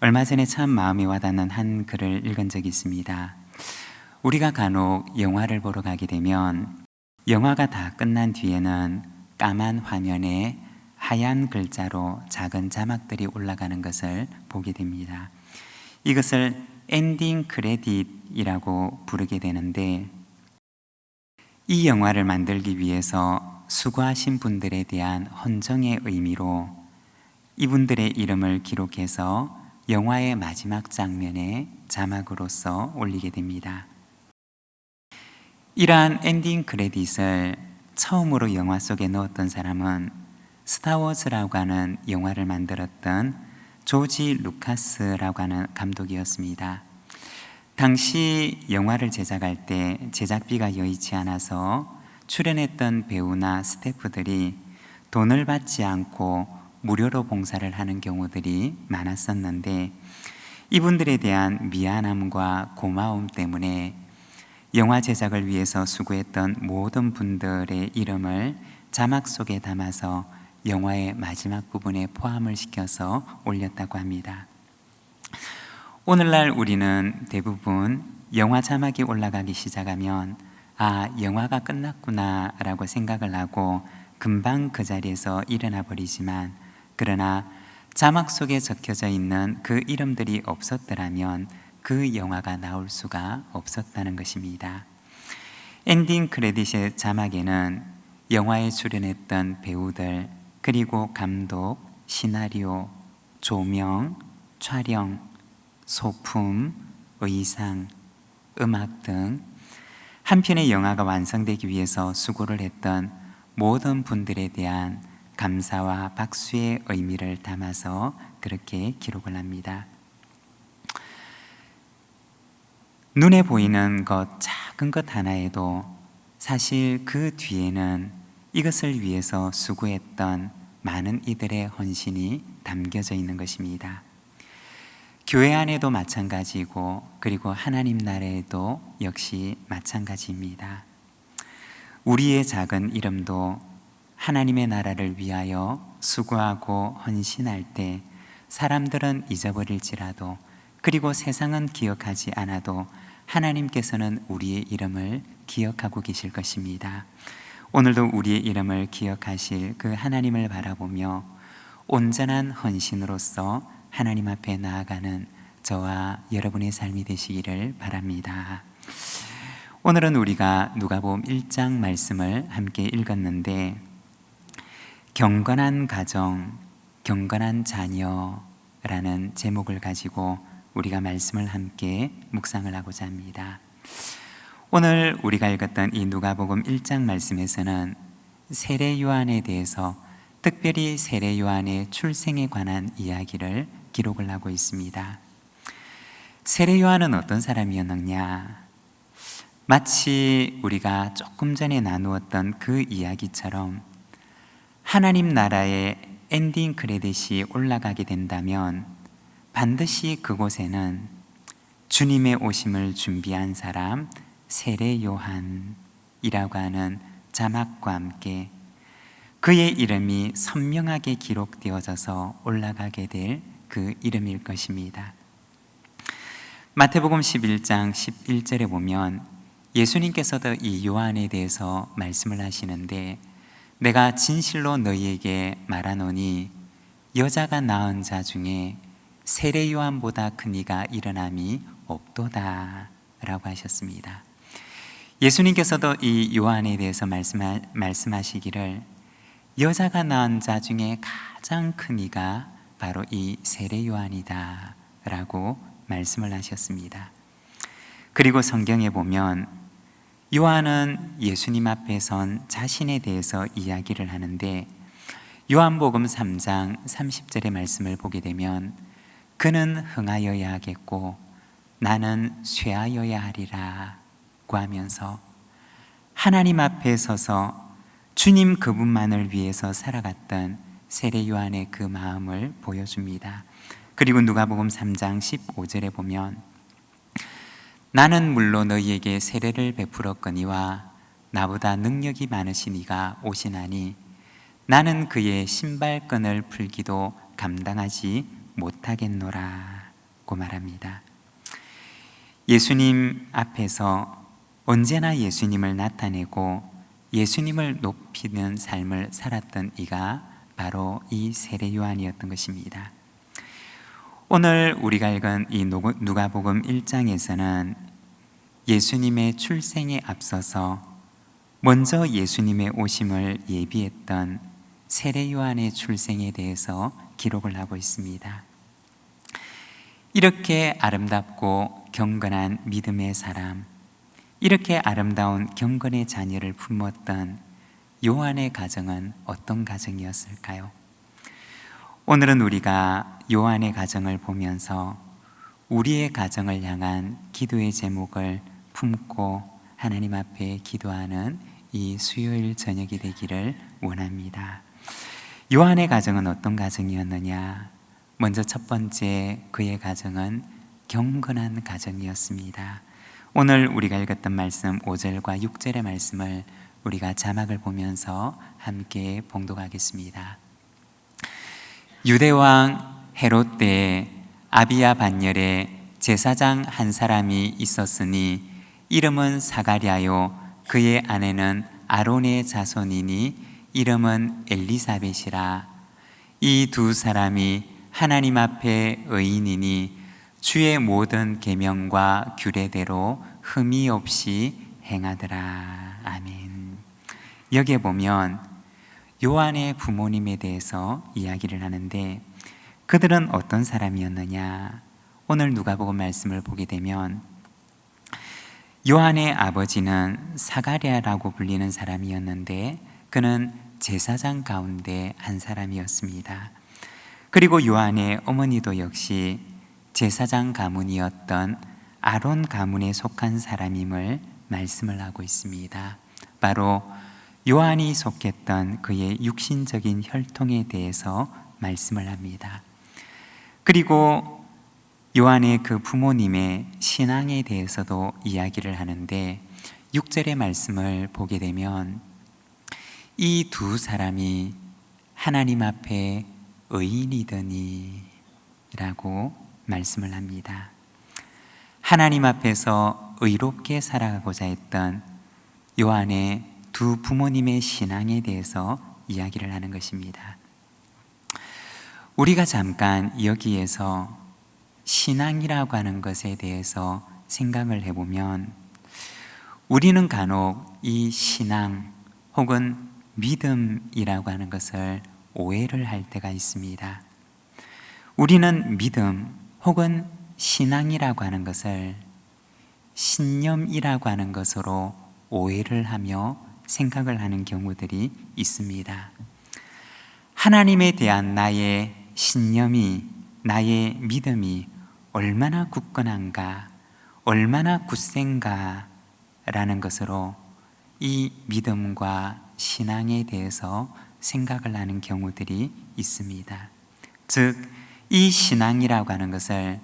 얼마 전에 참 마음에 와닿는 한 글을 읽은 적이 있습니다. 우리가 간혹 영화를 보러 가게 되면 영화가 다 끝난 뒤에는 까만 화면에 하얀 글자로 작은 자막들이 올라가는 것을 보게 됩니다. 이것을 엔딩 크레딧이라고 부르게 되는데, 이 영화를 만들기 위해서 수고하신 분들에 대한 헌정의 의미로 이분들의 이름을 기록해서 영화의 마지막 장면에 자막으로서 올리게 됩니다. 이러한 엔딩 크레딧을 처음으로 영화 속에 넣었던 사람은 스타워즈라고 하는 영화를 만들었던 조지 루카스라고 하는 감독이었습니다. 당시 영화를 제작할 때 제작비가 여의치 않아서 출연했던 배우나 스태프들이 돈을 받지 않고 무료로 봉사를 하는 경우들이 많았었는데, 이분들에 대한 미안함과 고마움 때문에 영화 제작을 위해서 수고했던 모든 분들의 이름을 자막 속에 담아서 영화의 마지막 부분에 포함을 시켜서 올렸다고 합니다. 오늘날 우리는 대부분 영화 자막이 올라가기 시작하면 영화가 끝났구나 라고 생각을 하고 금방 그 자리에서 일어나 버리지만, 그러나 자막 속에 적혀져 있는 그 이름들이 없었더라면 그 영화가 나올 수가 없었다는 것입니다. 엔딩 크레딧의 자막에는 영화에 출연했던 배우들, 그리고 감독, 시나리오, 조명, 촬영, 소품, 의상, 음악 등 한 편의 영화가 완성되기 위해서 수고를 했던 모든 분들에 대한 감사와 박수의 의미를 담아서 그렇게 기록을 합니다. 눈에 보이는 것, 작은 것 하나에도 사실 그 뒤에는 이것을 위해서 수고했던 많은 이들의 헌신이 담겨져 있는 것입니다. 교회 안에도 마찬가지고, 그리고 하나님 나라에도 역시 마찬가지입니다. 우리의 작은 이름도 하나님의 나라를 위하여 수고하고 헌신할 때 사람들은 잊어버릴지라도, 그리고 세상은 기억하지 않아도 하나님께서는 우리의 이름을 기억하고 계실 것입니다. 오늘도 우리의 이름을 기억하실 그 하나님을 바라보며 온전한 헌신으로서 하나님 앞에 나아가는 저와 여러분의 삶이 되시기를 바랍니다. 오늘은 우리가 누가복음 1장 말씀을 함께 읽었는데, 경건한 가정, 경건한 자녀라는 제목을 가지고 우리가 말씀을 함께 묵상을 하고자 합니다. 오늘 우리가 읽었던 이 누가복음 1장 말씀에서는 세례 요한에 대해서, 특별히 세례 요한의 출생에 관한 이야기를 기록을 하고 있습니다. 세례 요한은 어떤 사람이었느냐? 마치 우리가 조금 전에 나누었던 그 이야기처럼 하나님 나라의 엔딩 크레딧이 올라가게 된다면 반드시 그곳에는 주님의 오심을 준비한 사람, 세례 요한이라고 하는 자막과 함께 그의 이름이 선명하게 기록되어져서 올라가게 될 그 이름일 것입니다. 마태복음 11장 11절에 보면 예수님께서도 이 요한에 대해서 말씀을 하시는데, 내가 진실로 너희에게 말하노니 여자가 낳은 자 중에 세례 요한보다 큰 이가 일어남이 없도다 라고 하셨습니다. 예수님께서도 이 요한에 대해서 말씀하시기를, 여자가 낳은 자 중에 가장 큰 이가 바로 이 세례 요한이다 라고 말씀을 하셨습니다. 그리고 성경에 보면 요한은 예수님 앞에 선 자신에 대해서 이야기를 하는데, 요한복음 3장 30절의 말씀을 보게 되면 그는 흥하여야 하겠고 나는 쇠하여야 하리라 고 하면서 하나님 앞에 서서 주님 그분만을 위해서 살아갔던 세례 요한의 그 마음을 보여줍니다. 그리고 누가복음 3장 15절에 보면 나는 물로 너희에게 세례를 베풀었거니와 나보다 능력이 많으신 이가 오시나니 나는 그의 신발끈을 풀기도 감당하지 못하겠노라 고 말합니다. 예수님 앞에서 언제나 예수님을 나타내고 예수님을 높이는 삶을 살았던 이가 바로 이 세례 요한이었던 것입니다. 오늘 우리가 읽은 이 누가복음 1장에서는 예수님의 출생에 앞서서 먼저 예수님의 오심을 예비했던 세례 요한의 출생에 대해서 기록을 하고 있습니다. 이렇게 아름답고 경건한 믿음의 사람, 이렇게 아름다운 경건의 자녀를 품었던 요한의 가정은 어떤 가정이었을까요? 오늘은 우리가 요한의 가정을 보면서 우리의 가정을 향한 기도의 제목을 품고 하나님 앞에 기도하는 이 수요일 저녁이 되기를 원합니다. 요한의 가정은 어떤 가정이었느냐? 먼저 첫 번째, 그의 가정은 경건한 가정이었습니다. 오늘 우리가 읽었던 말씀 5절과 6절의 말씀을 우리가 자막을 보면서 함께 봉독하겠습니다. 유대왕 헤롯 때에 아비야 반열에 제사장 한 사람이 있었으니 이름은 사가랴요, 그의 아내는 아론의 자손이니 이름은 엘리사벳이라. 이 두 사람이 하나님 앞에 의인이니 주의 모든 계명과 규례대로 흠이 없이 행하더라. 아멘. 여기에 보면 요한의 부모님에 대해서 이야기를 하는데 그들은 어떤 사람이었느냐? 오늘 누가복음 말씀을 보게 되면 요한의 아버지는 사가랴라고 불리는 사람이었는데 그는 제사장 가운데 한 사람이었습니다. 그리고 요한의 어머니도 역시 제사장 가문이었던 아론 가문에 속한 사람임을 말씀을 하고 있습니다. 바로 요한이 속했던 그의 육신적인 혈통에 대해서 말씀을 합니다. 그리고 요한의 그 부모님의 신앙에 대해서도 이야기를 하는데 6절의 말씀을 보게 되면 이 두 사람이 하나님 앞에 의인이더니 라고 말씀을 합니다. 하나님 앞에서 의롭게 살아가고자 했던 요한의 두 부모님의 신앙에 대해서 이야기를 하는 것입니다. 우리가 잠깐 여기에서 신앙이라고 하는 것에 대해서 생각을 해보면 우리는 간혹 이 신앙 혹은 믿음이라고 하는 것을 오해를 할 때가 있습니다. 우리는 믿음 혹은 신앙이라고 하는 것을 신념이라고 하는 것으로 오해를 하며 생각을 하는 경우들이 있습니다. 하나님에 대한 나의 신념이, 나의 믿음이 얼마나 굳건한가, 얼마나 굳센가 라는 것으로 이 믿음과 신앙에 대해서 생각을 하는 경우들이 있습니다. 즉, 이 신앙이라고 하는 것을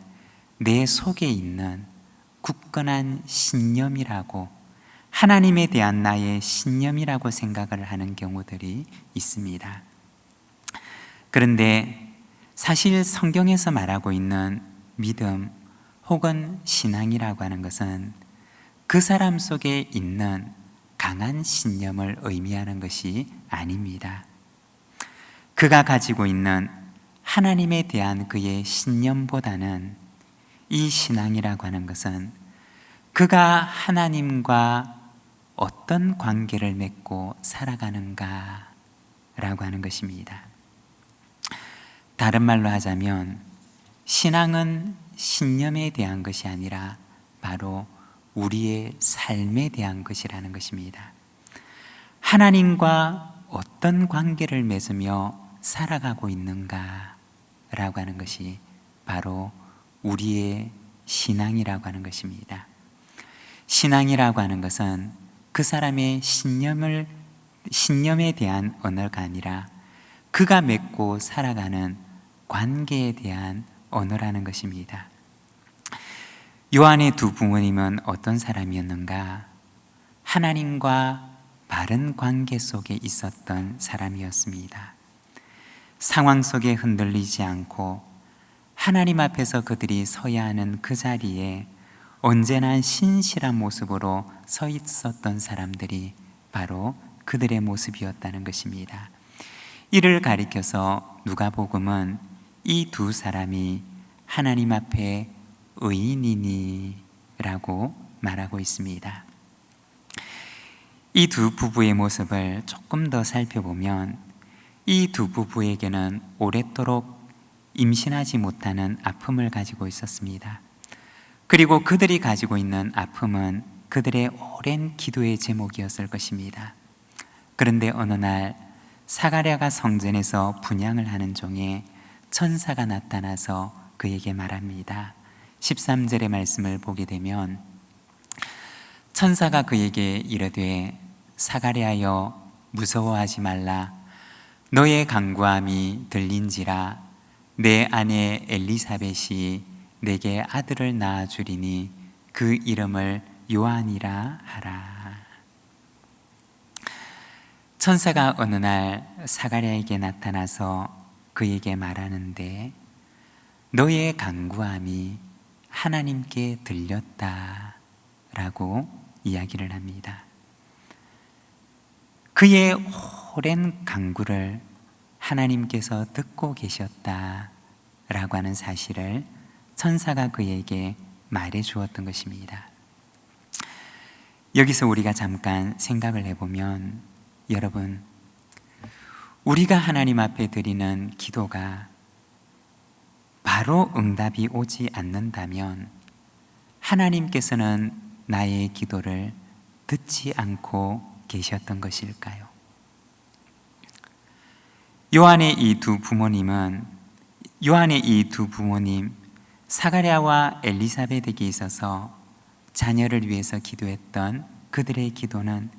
내 속에 있는 굳건한 신념이라고, 하나님에 대한 나의 신념이라고 생각을 하는 경우들이 있습니다. 그런데 사실 성경에서 말하고 있는 믿음 혹은 신앙이라고 하는 것은 그 사람 속에 있는 강한 신념을 의미하는 것이 아닙니다. 그가 가지고 있는 하나님에 대한 그의 신념보다는 이 신앙이라고 하는 것은 그가 하나님과 어떤 관계를 맺고 살아가는가 라고 하는 것입니다. 다른 말로 하자면 신앙은 신념에 대한 것이 아니라 바로 우리의 삶에 대한 것이라는 것입니다. 하나님과 어떤 관계를 맺으며 살아가고 있는가 라고 하는 것이 바로 우리의 신앙이라고 하는 것입니다. 신앙이라고 하는 것은 그 사람의 신념에 대한 언어가 아니라 그가 맺고 살아가는 관계에 대한 언어라는 것입니다. 요한의 두 부모님은 어떤 사람이었는가? 하나님과 바른 관계 속에 있었던 사람이었습니다. 상황 속에 흔들리지 않고 하나님 앞에서 그들이 서야 하는 그 자리에 언제나 신실한 모습으로 서 있었던 사람들이 바로 그들의 모습이었다는 것입니다. 이를 가리켜서 누가복음은 이 두 사람이 하나님 앞에 의인이니 라고 말하고 있습니다. 이 두 부부의 모습을 조금 더 살펴보면 이 두 부부에게는 오랫도록 임신하지 못하는 아픔을 가지고 있었습니다. 그리고 그들이 가지고 있는 아픔은 그들의 오랜 기도의 제목이었을 것입니다. 그런데 어느 날 사가랴가 성전에서 분향을 하는 중에 천사가 나타나서 그에게 말합니다. 13절의 말씀을 보게 되면 천사가 그에게 이르되 사가랴여 무서워하지 말라. 너의 간구함이 들린지라. 내 아내 엘리사벳이 내게 아들을 낳아주리니 그 이름을 요한이라 하라. 천사가 어느 날 사가랴에게 나타나서 그에게 말하는데 너의 간구함이 하나님께 들렸다 라고 이야기를 합니다. 그의 오랜 간구를 하나님께서 듣고 계셨다 라고 하는 사실을 천사가 그에게 말해 주었던 것입니다. 여기서 우리가 잠깐 생각을 해보면 여러분, 우리가 하나님 앞에 드리는 기도가 바로 응답이 오지 않는다면 하나님께서는 나의 기도를 듣지 않고 계셨던 것일까요? 요한의 이 두 부모님 사가랴와 엘리사벳에게 있어서 자녀를 위해서 기도했던 그들의 기도는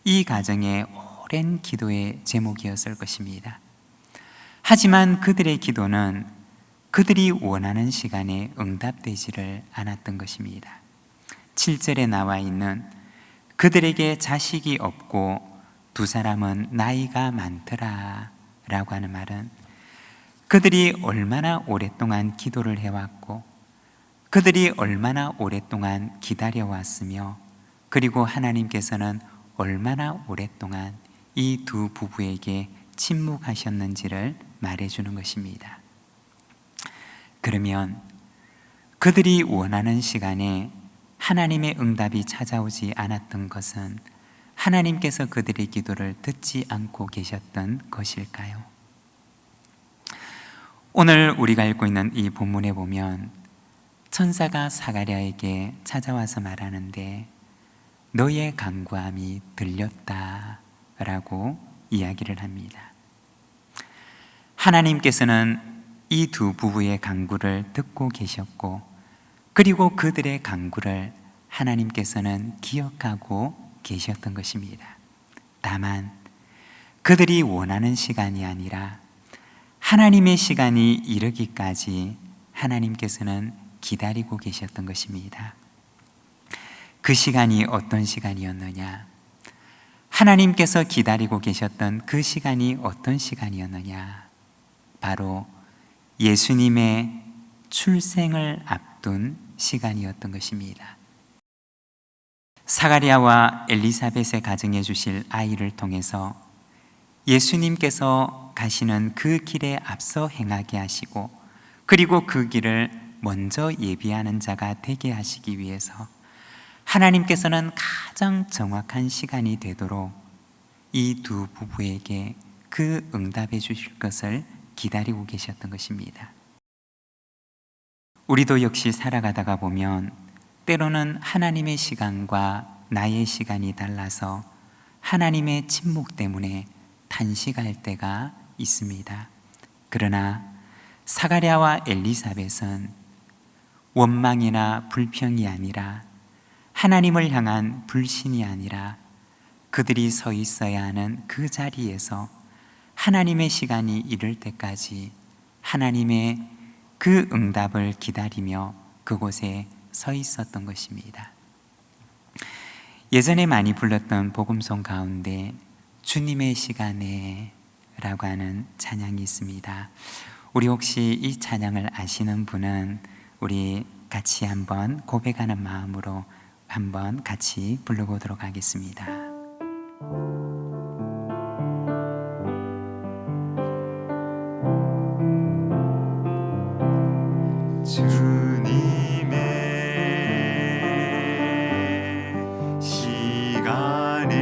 이 가정의 오랜 기도의 제목이었을 것입니다. 하지만 그들의 기도는 그들이 원하는 시간에 응답되지를 않았던 것입니다. 7절에 나와 있는 그들에게 자식이 없고 두 사람은 나이가 많더라 라고 하는 말은 그들이 얼마나 오랫동안 기도를 해왔고 그들이 얼마나 오랫동안 기다려왔으며 그리고 하나님께서는 얼마나 오랫동안 이 두 부부에게 침묵하셨는지를 말해주는 것입니다. 그러면 그들이 원하는 시간에 하나님의 응답이 찾아오지 않았던 것은 하나님께서 그들의 기도를 듣지 않고 계셨던 것일까요? 오늘 우리가 읽고 있는 이 본문에 보면 천사가 사가랴에게 찾아와서 말하는데 너의 간구함이 들렸다 라고 이야기를 합니다. 하나님께서는 이 두 부부의 간구를 듣고 계셨고 그리고 그들의 간구를 하나님께서는 기억하고 계셨던 것입니다. 다만 그들이 원하는 시간이 아니라 하나님의 시간이 이르기까지 하나님께서는 기다리고 계셨던 것입니다. 그 시간이 어떤 시간이었느냐? 하나님께서 기다리고 계셨던 그 시간이 어떤 시간이었느냐? 바로 예수님의 출생을 앞둔 시간이었던 것입니다. 사가랴와 엘리사벳의 가정해 주실 아이를 통해서 예수님께서 가시는 그 길에 앞서 행하게 하시고 그리고 그 길을 먼저 예비하는 자가 되게 하시기 위해서 하나님께서는 가장 정확한 시간이 되도록 이 두 부부에게 그 응답해 주실 것을 기다리고 계셨던 것입니다. 우리도 역시 살아가다가 보면 때로는 하나님의 시간과 나의 시간이 달라서 하나님의 침묵 때문에 탄식할 때가 있습니다. 그러나 사가랴와 엘리사벳은 원망이나 불평이 아니라 하나님을 향한 불신이 아니라 그들이 서 있어야 하는 그 자리에서 하나님의 시간이 이를 때까지 하나님의 그 응답을 기다리며 그곳에 서 있었던 것입니다. 예전에 많이 불렀던 복음송 가운데 주님의 시간에 라고 하는 찬양이 있습니다. 우리 혹시 이 찬양을 아시는 분은 우리 같이 한번 고백하는 마음으로 한번 같이 불러보도록 하겠습니다. 주님의 시간에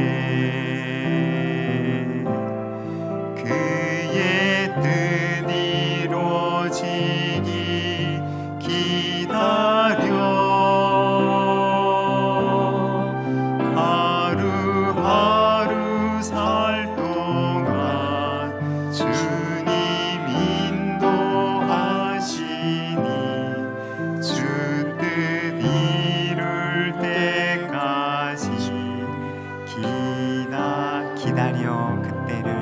그의 뜻 이루어지기 기다려 하루하루 살 동안 주님 인도하시니 주 뜻 이룰 때까지 기다려 그때를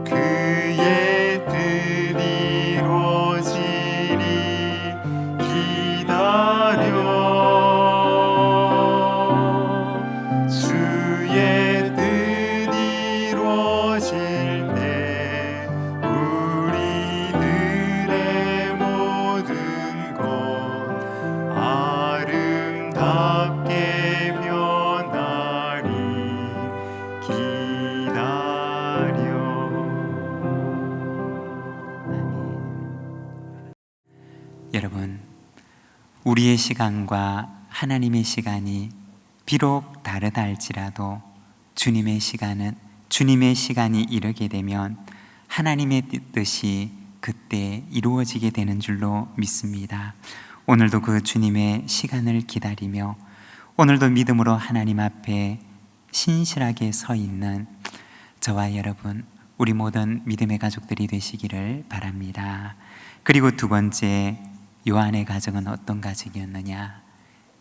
그의 뜻 이루어지리 기다려 주의 뜻 이루어질 때 우리들의 모든 것 아름답게 변하리 기다려. 여러분, 우리의 시간과 하나님의 시간이 비록 다르다 할지라도 주님의 시간이 이르게 되면 하나님의 뜻이 그때 이루어지게 되는 줄로 믿습니다. 오늘도 그 주님의 시간을 기다리며 오늘도 믿음으로 하나님 앞에 신실하게 서 있는 저와 여러분, 우리 모든 믿음의 가족들이 되시기를 바랍니다. 그리고 두 번째, 요한의 가정은 어떤 가정이었느냐?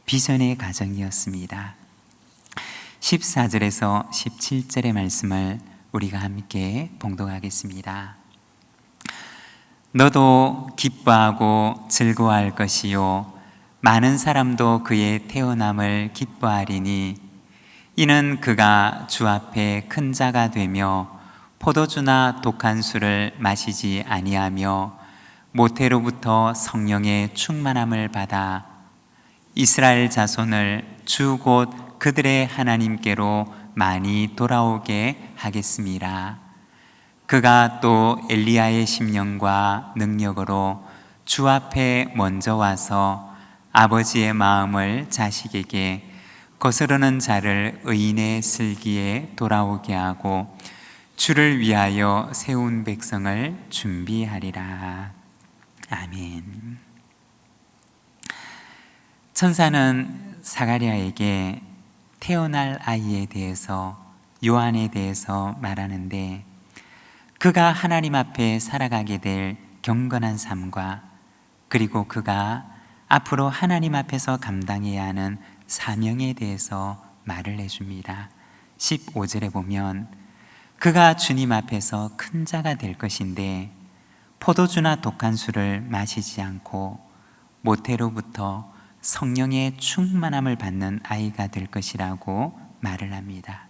비전의 가정이었습니다. 14절에서 17절의 말씀을 우리가 함께 봉독하겠습니다. 너도 기뻐하고 즐거워할 것이요 많은 사람도 그의 태어남을 기뻐하리니 이는 그가 주 앞에 큰 자가 되며 포도주나 독한 술을 마시지 아니하며 모태로부터 성령의 충만함을 받아 이스라엘 자손을 주 곧 그들의 하나님께로 많이 돌아오게 하겠습니다. 그가 또 엘리야의 심령과 능력으로 주 앞에 먼저 와서 아버지의 마음을 자식에게 거스르는 자를 의인의 슬기에 돌아오게 하고 주를 위하여 세운 백성을 준비하리라. 아멘. 천사는 사가랴에게 태어날 아이에 대해서, 요한에 대해서 말하는데, 그가 하나님 앞에 살아가게 될 경건한 삶과 그리고 그가 앞으로 하나님 앞에서 감당해야 하는 사명에 대해서 말을 해줍니다. 15절에 보면 그가 주님 앞에서 큰 자가 될 것인데 포도주나 독한 술을 마시지 않고 모태로부터 성령의 충만함을 받는 아이가 될 것이라고 말을 합니다.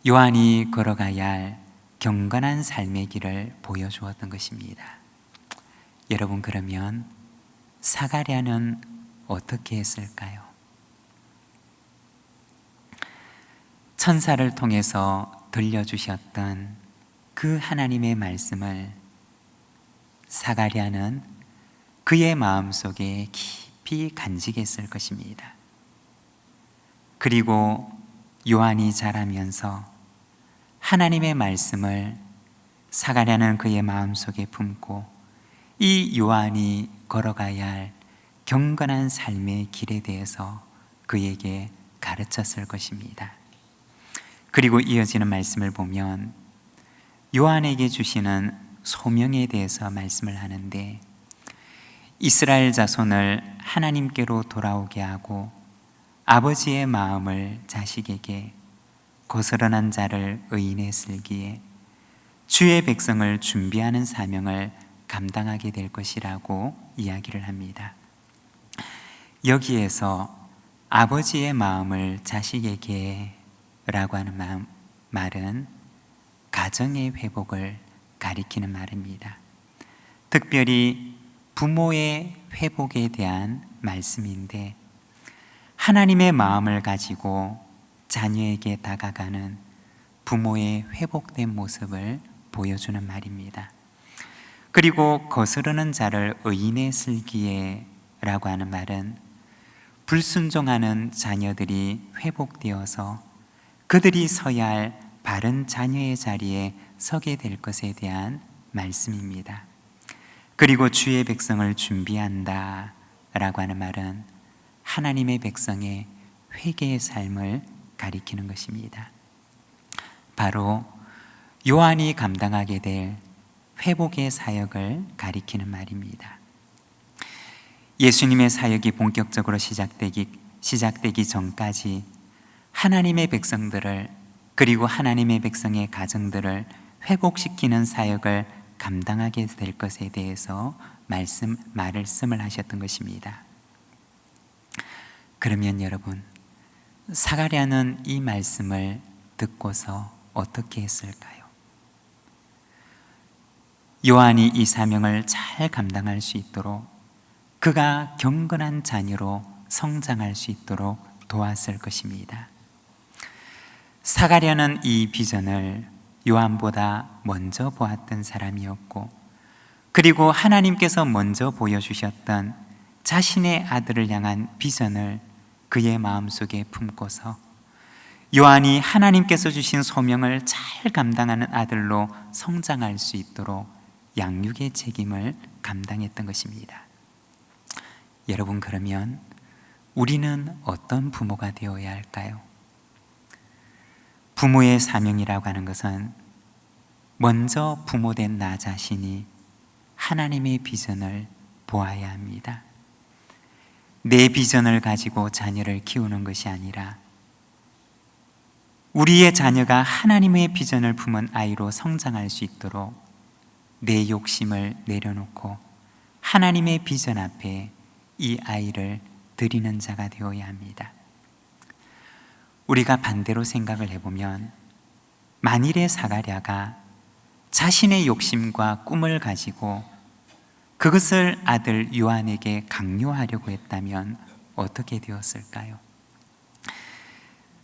요한이 걸어가야 할 경건한 삶의 길을 보여주었던 것입니다. 여러분, 그러면 사가랴는 어떻게 했을까요? 천사를 통해서 들려주셨던 그 하나님의 말씀을 사가랴는 그의 마음속에 깊이 간직했을 것입니다. 그리고 요한이 자라면서 하나님의 말씀을 사가랴는 그의 마음속에 품고 이 요한이 걸어가야 할 경건한 삶의 길에 대해서 그에게 가르쳤을 것입니다. 그리고 이어지는 말씀을 보면 요한에게 주시는 소명에 대해서 말씀을 하는데, 이스라엘 자손을 하나님께로 돌아오게 하고 아버지의 마음을 자식에게, 거스름난 자를 의인의 슬기에, 주의 백성을 준비하는 사명을 감당하게 될 것이라고 이야기를 합니다. 여기에서 아버지의 마음을 자식에게 라고 하는 말은 가정의 회복을 가리키는 말입니다. 특별히 부모의 회복에 대한 말씀인데, 하나님의 마음을 가지고 자녀에게 다가가는 부모의 회복된 모습을 보여주는 말입니다. 그리고 거스르는 자를 의인의 슬기에 라고 하는 말은 불순종하는 자녀들이 회복되어서 그들이 서야 할 바른 자녀의 자리에 서게 될 것에 대한 말씀입니다. 그리고 주의 백성을 준비한다 라고 하는 말은 하나님의 백성의 회개의 삶을 가리키는 것입니다. 바로 요한이 감당하게 될 회복의 사역을 가리키는 말입니다. 예수님의 사역이 본격적으로 시작되기 전까지 하나님의 백성들을, 그리고 하나님의 백성의 가정들을 회복시키는 사역을 감당하게 될 것에 대해서 말씀을 하셨던 것입니다. 그러면 여러분, 사가랴는 이 말씀을 듣고서 어떻게 했을까요? 요한이 이 사명을 잘 감당할 수 있도록, 그가 경건한 자녀로 성장할 수 있도록 도왔을 것입니다. 사가랴는 이 비전을 요한보다 먼저 보았던 사람이었고, 그리고 하나님께서 먼저 보여주셨던 자신의 아들을 향한 비전을 그의 마음속에 품고서 요한이 하나님께서 주신 소명을 잘 감당하는 아들로 성장할 수 있도록 양육의 책임을 감당했던 것입니다. 여러분, 그러면 우리는 어떤 부모가 되어야 할까요? 부모의 사명이라고 하는 것은 먼저 부모된 나 자신이 하나님의 비전을 보아야 합니다. 내 비전을 가지고 자녀를 키우는 것이 아니라 우리의 자녀가 하나님의 비전을 품은 아이로 성장할 수 있도록 내 욕심을 내려놓고 하나님의 비전 앞에 이 아이를 드리는 자가 되어야 합니다. 우리가 반대로 생각을 해보면, 만일의 사가랴가 자신의 욕심과 꿈을 가지고 그것을 아들 요한에게 강요하려고 했다면 어떻게 되었을까요?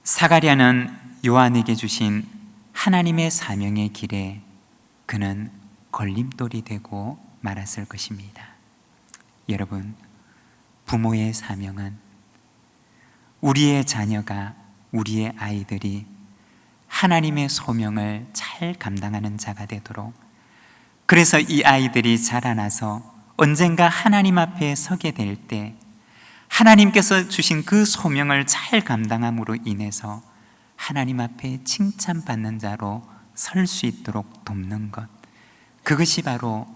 사가랴는 요한에게 주신 하나님의 사명의 길에 그는 걸림돌이 되고 말았을 것입니다. 여러분, 부모의 사명은 우리의 자녀가, 우리의 아이들이 하나님의 소명을 잘 감당하는 자가 되도록, 그래서 이 아이들이 자라나서 언젠가 하나님 앞에 서게 될 때 하나님께서 주신 그 소명을 잘 감당함으로 인해서 하나님 앞에 칭찬받는 자로 설 수 있도록 돕는 것, 그것이 바로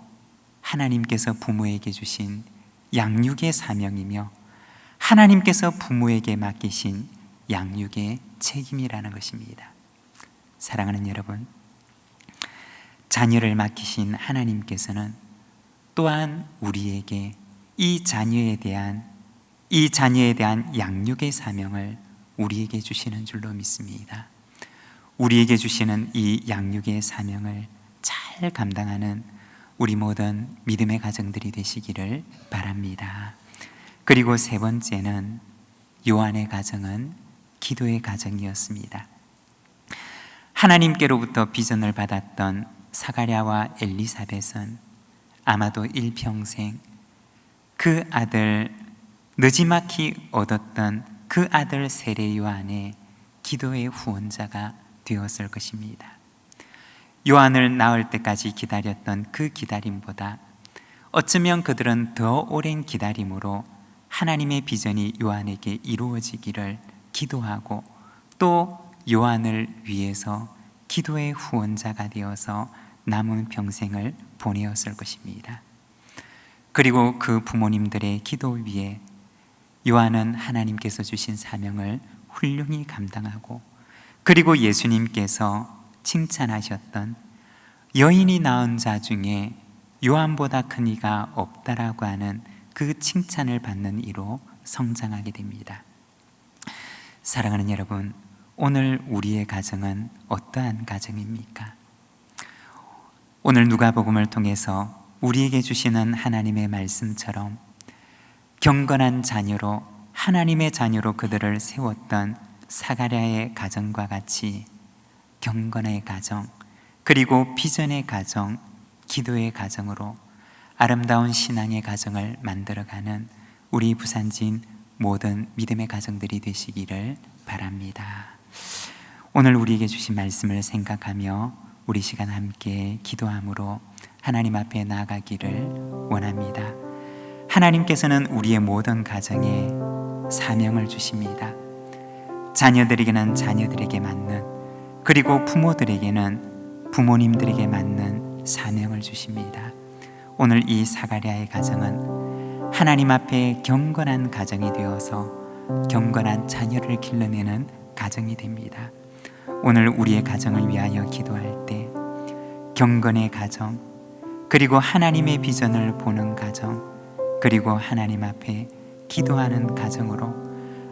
하나님께서 부모에게 주신 양육의 사명이며 하나님께서 부모에게 맡기신 양육의 책임이라는 것입니다. 사랑하는 여러분, 자녀를 맡기신 하나님께서는 또한 우리에게 이 자녀에 대한 양육의 사명을 우리에게 주시는 줄로 믿습니다. 우리에게 주시는 이 양육의 사명을 잘 감당하는 우리 모든 믿음의 가정들이 되시기를 바랍니다. 그리고 세 번째는, 요한의 가정은 기도의 가정이었습니다. 하나님께로부터 비전을 받았던 사가랴와 엘리사벳은 아마도 일평생 그 아들, 느지막이 얻었던 그 아들 세례 요한의 기도의 후원자가 되었을 것입니다. 요한을 낳을 때까지 기다렸던 그 기다림보다 어쩌면 그들은 더 오랜 기다림으로 하나님의 비전이 요한에게 이루어지기를 기도하고, 또 요한을 위해서 기도의 후원자가 되어서 남은 평생을 보내었을 것입니다. 그리고 그 부모님들의 기도 위에 요한은 하나님께서 주신 사명을 훌륭히 감당하고, 그리고 예수님께서 칭찬하셨던 여인이 낳은 자 중에 요한보다 큰 이가 없다라고 하는 그 칭찬을 받는 이로 성장하게 됩니다. 사랑하는 여러분, 오늘 우리의 가정은 어떠한 가정입니까? 오늘 누가복음을 통해서 우리에게 주시는 하나님의 말씀처럼 경건한 자녀로, 하나님의 자녀로 그들을 세웠던 사가랴의 가정과 같이 경건의 가정, 그리고 비전의 가정, 기도의 가정으로 아름다운 신앙의 가정을 만들어가는 우리 부산진 모든 믿음의 가정들이 되시기를 바랍니다. 오늘 우리에게 주신 말씀을 생각하며 우리 시간 함께 기도함으로 하나님 앞에 나아가기를 원합니다. 하나님께서는 우리의 모든 가정에 사명을 주십니다. 자녀들에게는 자녀들에게 맞는, 그리고 부모들에게는 부모님들에게 맞는 사명을 주십니다. 오늘 이 사가랴의 가정은 하나님 앞에 경건한 가정이 되어서 경건한 자녀를 길러내는 가정이 됩니다. 오늘 우리의 가정을 위하여 기도할 때 경건의 가정, 그리고 하나님의 비전을 보는 가정, 그리고 하나님 앞에 기도하는 가정으로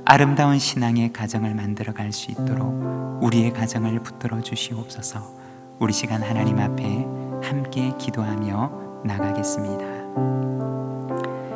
아름다운 신앙의 가정을 만들어갈 수 있도록 우리의 가정을 붙들어 주시옵소서. 우리 시간 하나님 앞에 함께 기도하며 나가겠습니다.